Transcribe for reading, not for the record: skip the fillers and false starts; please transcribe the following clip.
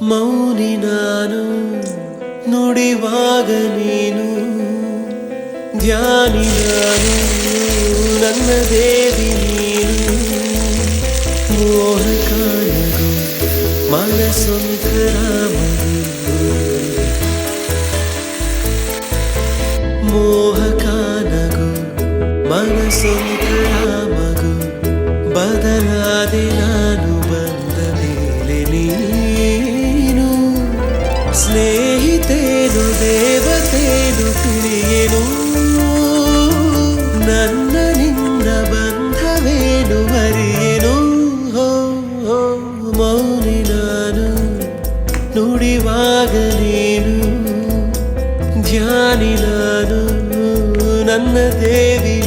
ಮೌನಿ ನಾನು ನುಡಿವಾಗ ನೀನು ಧ್ಯಾನಿ ನಾನು ನನ್ನ ದೇವಿ ನೀನು ಮೋಹ ಕಾಣಗು ಮನಸೊಂಕರ ಮೋಹ ಕಾಣಗು ಮನಸೊಂಕರ ಮಗು ಬದಲಾದೆ ನಾನು ಬಂದ ಮೇಲೆ ನೀನು ಸ್ನೇಹಿತೇನು ದೇವತೇನು ತಿಳಿಯೇನು ನನ್ನ ನಿನ್ನ ಬಂಧವೇನು ಮರೆಯೇನು ಮೌನಿ ನಾನು ನುಡಿವಾಗ ನೀನು ಧ್ಯಾನಿ ನಾನು ನನ್ನ ದೇವಿ